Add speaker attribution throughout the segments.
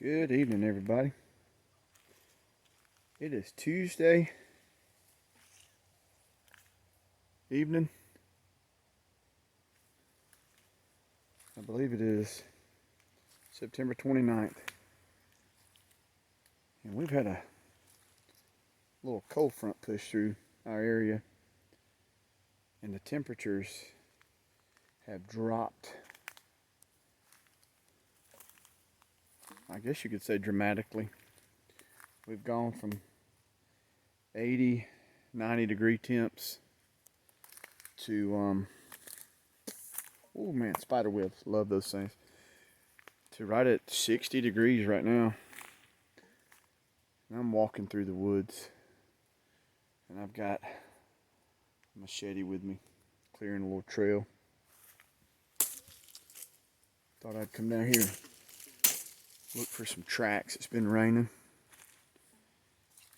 Speaker 1: Good evening, everybody. It is Tuesday evening. I believe it is September 29th. And we've had a little cold front push through our area. And the temperatures have dropped, I guess you could say dramatically. We've gone from 80, 90 degree temps to, oh man, spider webs, love those things, to right at 60 degrees right now. And I'm walking through the woods, and I've got a machete with me, clearing a little trail. Thought I'd come down here, look for some tracks. It's been raining,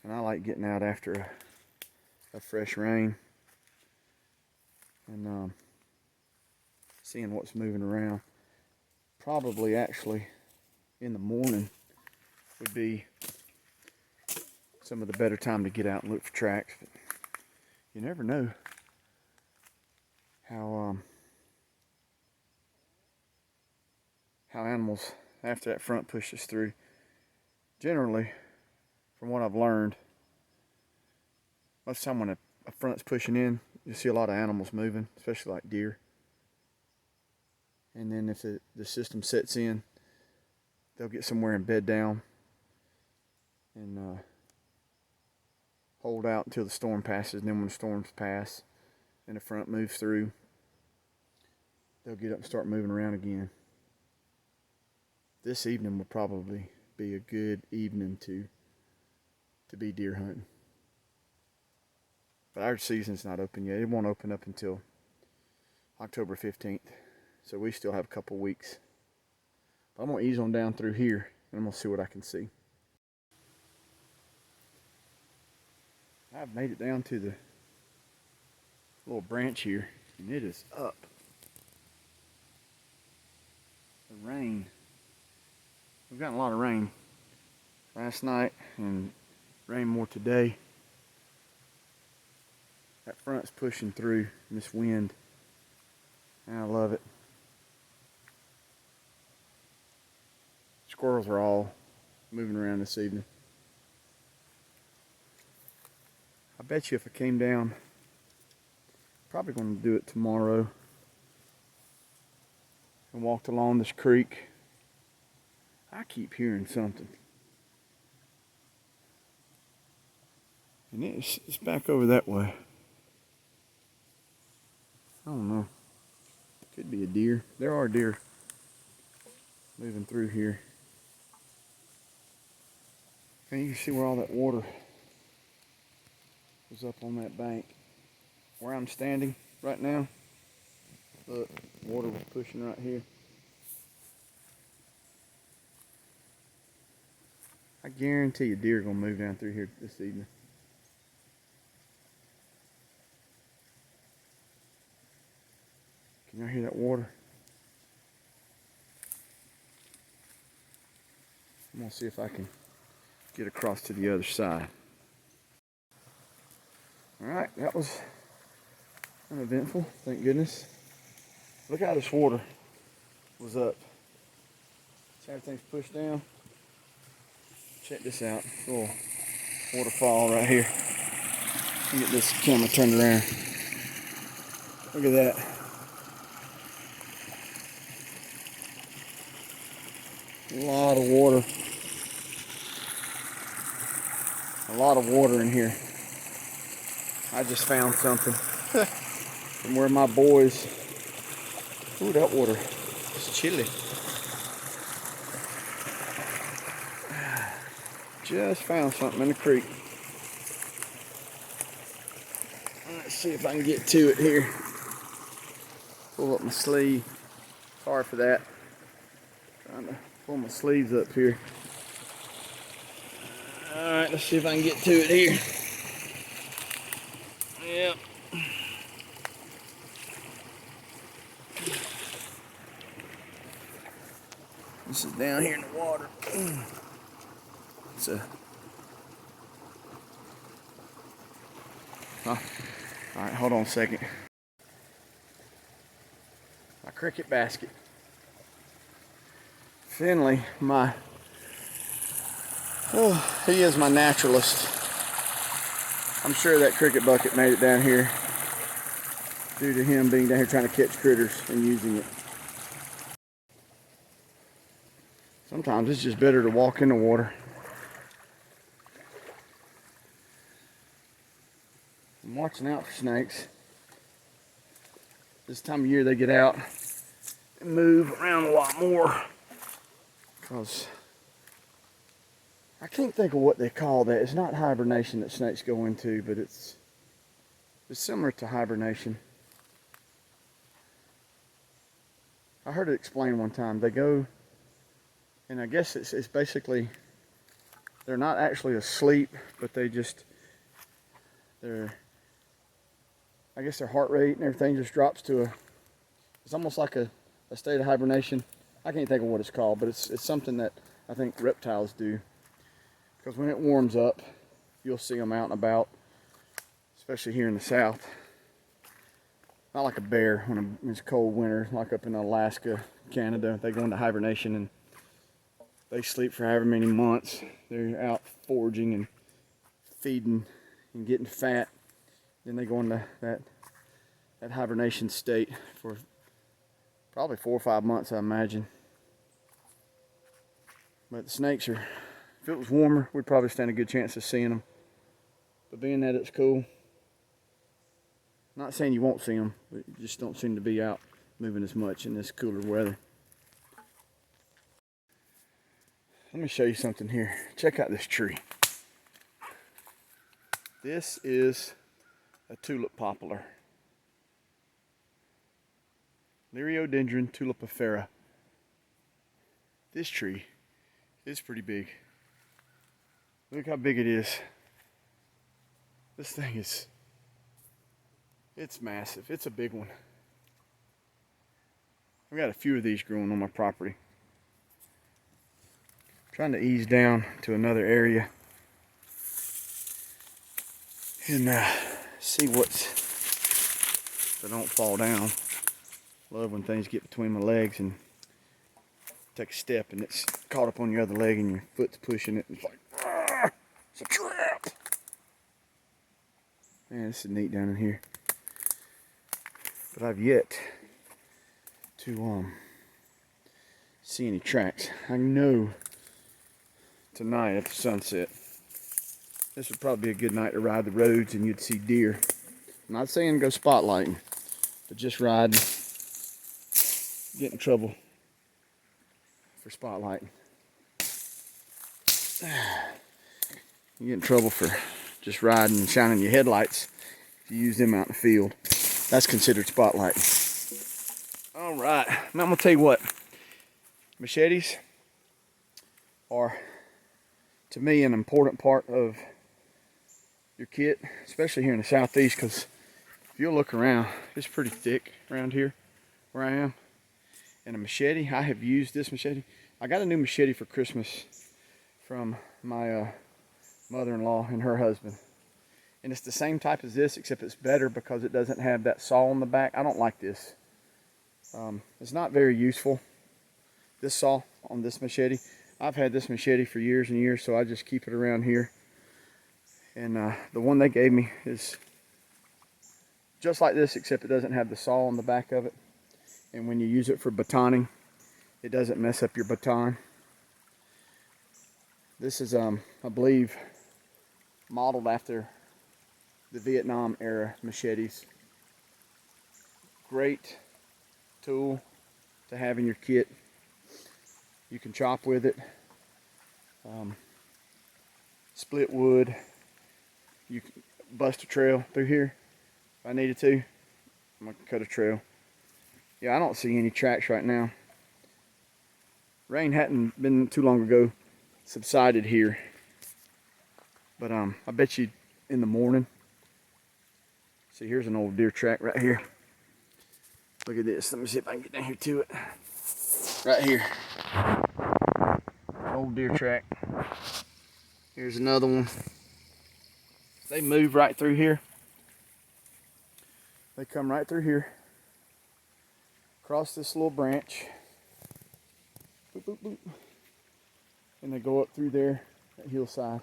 Speaker 1: and I like getting out after a fresh rain and seeing what's moving around. Probably actually in the morning would be some of the better time to get out and look for tracks, but you never know how animals, after that front pushes through. Generally, from what I've learned, most of the time when a front's pushing in, you see a lot of animals moving, especially like deer. And then if the system sets in, they'll get somewhere and bed down and hold out until the storm passes. And then when the storms pass and the front moves through, they'll get up and start moving around again. This evening will probably be a good evening to be deer hunting. But our season's not open yet. It won't open up until October 15th. So we still have a couple weeks. But I'm going to ease on down through here, and I'm going to see what I can see. I've made it down to the little branch here, and it is up. The rain. We've gotten a lot of rain last night and rain more today. That front's pushing through in this wind, and I love it. Squirrels are all moving around this evening. I bet you if I came down, probably going to do it tomorrow, and walked along this creek. I keep hearing something. And it's back over that way. I don't know. Could be a deer. There are deer moving through here. And you can see where all that water was up on that bank. Where I'm standing right now, look, water was pushing right here. I guarantee you deer are going to move down through here this evening. Can y'all hear that water? I'm going to see if I can get across to the other side. Alright, that was uneventful, thank goodness. Look how this water was up. See how everything's pushed down? Check this out, little waterfall right here. Let me get this camera turned around. Look at that. A lot of water. A lot of water in here. I just found something from where my boys. Ooh, that water is chilly. Just found something in the creek. Let's see if I can get to it here. Pull up my sleeve. Sorry for that. Trying to pull my sleeves up here. Alright, let's see if I can get to it here. Yep. This is down here in the water. It's a... Huh. Alright, hold on a second. My cricket basket. Finley, he is my naturalist. I'm sure that cricket bucket made it down here due to him being down here trying to catch critters and using it. Sometimes it's just better to walk in the water. I'm watching out for snakes. This time of year they get out and move around a lot more. Because I can't think of what they call that. It's not hibernation that snakes go into, but it's similar to hibernation. I heard it explained one time. They go, and I guess it's basically, they're not actually asleep, but I guess their heart rate and everything just drops to it's almost like a state of hibernation. I can't think of what it's called, but it's something that I think reptiles do. Because when it warms up, you'll see them out and about, especially here in the south. Not like a bear when it's cold winter, like up in Alaska, Canada. They go into hibernation and they sleep for however many months. They're out foraging and feeding and getting fat. Then they go into that hibernation state for probably 4 or 5 months, I imagine. But the snakes are, if it was warmer, we'd probably stand a good chance of seeing them. But being that it's cool, not saying you won't see them, but you just don't seem to be out moving as much in this cooler weather. Let me show you something here. Check out this tree. This is a tulip poplar. Liriodendron tulipifera. This tree is pretty big. Look how big it is. This thing it's massive. It's a big one. I've got a few of these growing on my property. I'm trying to ease down to another area and see so I don't fall down. Love when things get between my legs and take a step and it's caught up on your other leg and your foot's pushing it. And it's like, ah, it's a trap. Man, this is neat down in here. But I've yet to see any tracks. I know tonight at the sunset, this would probably be a good night to ride the roads and you'd see deer. I'm not saying go spotlighting, but just riding. Get in trouble for spotlighting. You get in trouble for just riding and shining your headlights if you use them out in the field. That's considered spotlighting. All right, now I'm gonna tell you what. Machetes are, to me, an important part of your kit, especially here in the southeast, because if you'll look around, it's pretty thick around here where I am. And a machete, I have used this machete. I got a new machete for Christmas from my mother-in-law and her husband. And it's the same type as this, except it's better because it doesn't have that saw on the back. I don't like this. It's not very useful, this saw on this machete. I've had this machete for years and years, so I just keep it around here. And the one they gave me is just like this, except it doesn't have the saw on the back of it. And when you use it for batoning, it doesn't mess up your baton. This is, I believe, modeled after the Vietnam era machetes. Great tool to have in your kit. You can chop with it, split wood. You can bust a trail through here if I needed to. I'm gonna cut a trail. Yeah, I don't see any tracks right now. Rain hadn't been too long ago subsided here, but I bet you in the morning. See, here's an old deer track right here. Look at this. Let me see if I can get down here to it. Right here. old deer track. Here's another one. They move right through here. They come right through here, cross this little branch, boop, boop, boop, and they go up through there, that hillside.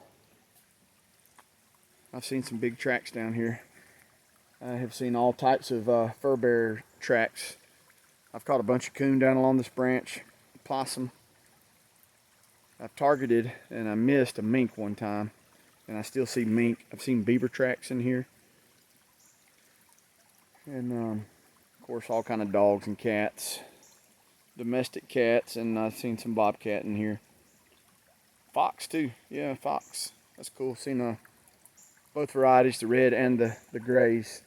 Speaker 1: I've seen some big tracks down here. I have seen all types of fur bearer tracks. I've caught a bunch of coon down along this branch, possum. I've targeted and I missed a mink one time, and I still see mink. I've seen beaver tracks in here. And of course all kind of dogs and cats, domestic cats, and I've seen some bobcat in here. Fox too, yeah, fox. That's cool. Seen both varieties, the red and the grays.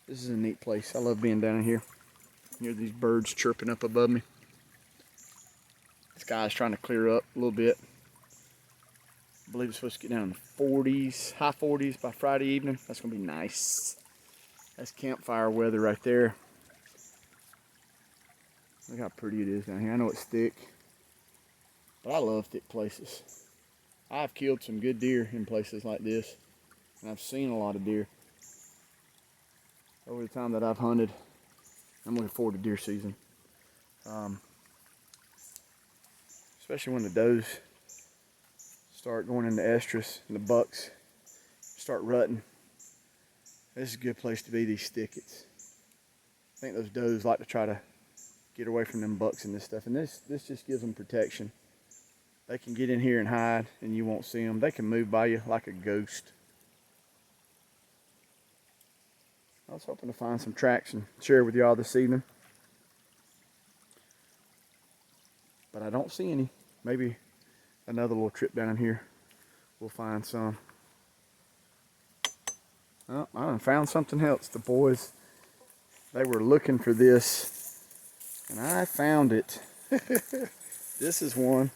Speaker 1: This is a neat place. I love being down here. Hear these birds chirping up above me. The sky is trying to clear up a little bit. I believe it's supposed to get down in the 40s, high 40s by Friday evening. That's gonna be nice. That's campfire weather right there. Look how pretty it is down here. I know it's thick, but I love thick places. I've killed some good deer in places like this, and I've seen a lot of deer over the time that I've hunted. I'm looking forward to deer season. Especially when the does start going into estrus and the bucks start rutting. This is a good place to be, these thickets. I think those does like to try to get away from them bucks and this stuff, and this just gives them protection. They can get in here and hide and you won't see them. They can move by you like a ghost. I was hoping to find some tracks and share with y'all this evening, but I don't see any. Maybe another little trip down here we'll find some. Oh, I done found something else. The boys, they were looking for this, and I found it. This is one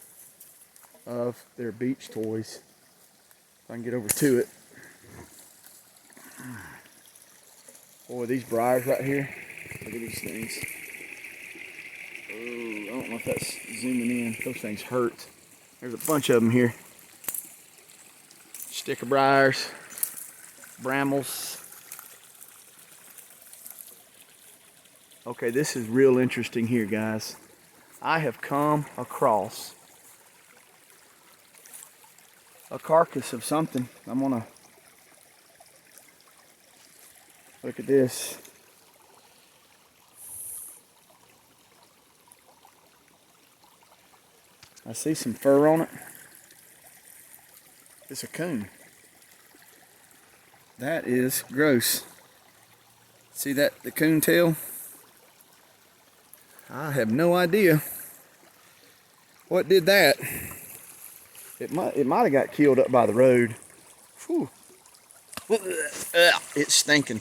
Speaker 1: of their beach toys. If I can get over to it. Boy, these briars right here. Look at these things. Oh, I don't know if that's zooming in. Those things hurt. There's a bunch of them here. Stick of briars. Brambles. Okay, this is real interesting here, guys. I have come across a carcass of something. I'm gonna look at this. I see some fur on it. It's a coon. That is gross. See that, the coon tail? I have no idea what did that. It might have got killed up by the road. Whew. It's stinking.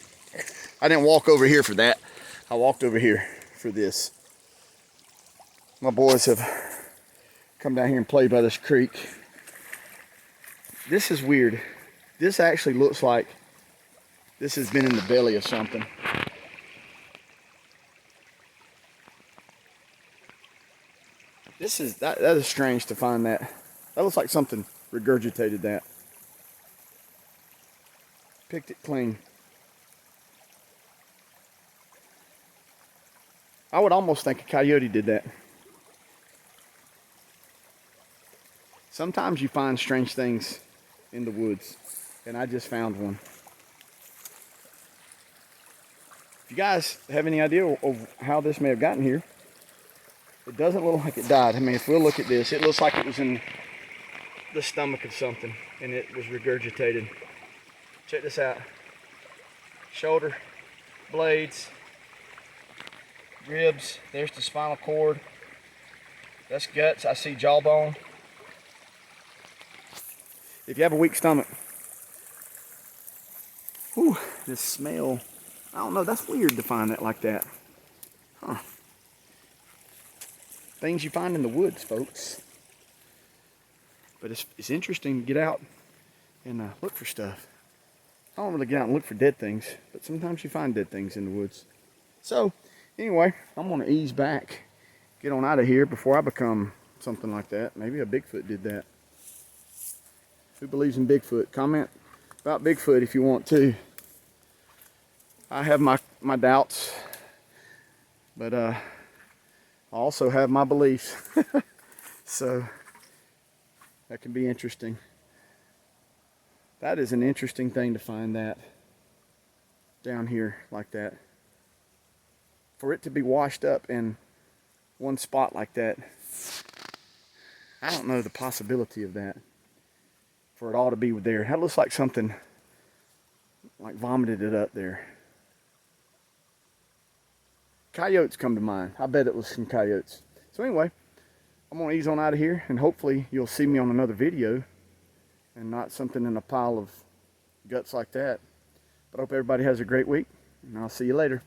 Speaker 1: I didn't walk over here for that. I walked over here for this. My boys have come down here and played by this creek. This is weird. This actually looks like this has been in the belly of something. That is strange to find that. That looks like something regurgitated that. Picked it clean. I would almost think a coyote did that. Sometimes you find strange things in the woods, and I just found one. If you guys have any idea of how this may have gotten here, it doesn't look like it died. I mean, if we'll look at this, it looks like it was in the stomach of something and it was regurgitated. Check this out. Shoulder, blades, ribs. There's the spinal cord. That's guts. I see jawbone. If you have a weak stomach, whew, this smell, I don't know, that's weird to find that like that. Huh. Things you find in the woods, folks. But it's interesting to get out and look for stuff. I don't really get out and look for dead things, but sometimes you find dead things in the woods. So, anyway, I'm gonna ease back, get on out of here before I become something like that. Maybe a Bigfoot did that. Who believes in Bigfoot? Comment about Bigfoot if you want to. I have my doubts, but I also have my beliefs. So that can be interesting. That is an interesting thing to find that down here like that. For it to be washed up in one spot like that, I don't know the possibility of that. For it all to be there. That looks like something like vomited it up there. Coyotes come to mind. I bet it was some coyotes. So anyway, I'm gonna ease on out of here, and hopefully you'll see me on another video and not something in a pile of guts like that. But I hope everybody has a great week, and I'll see you later.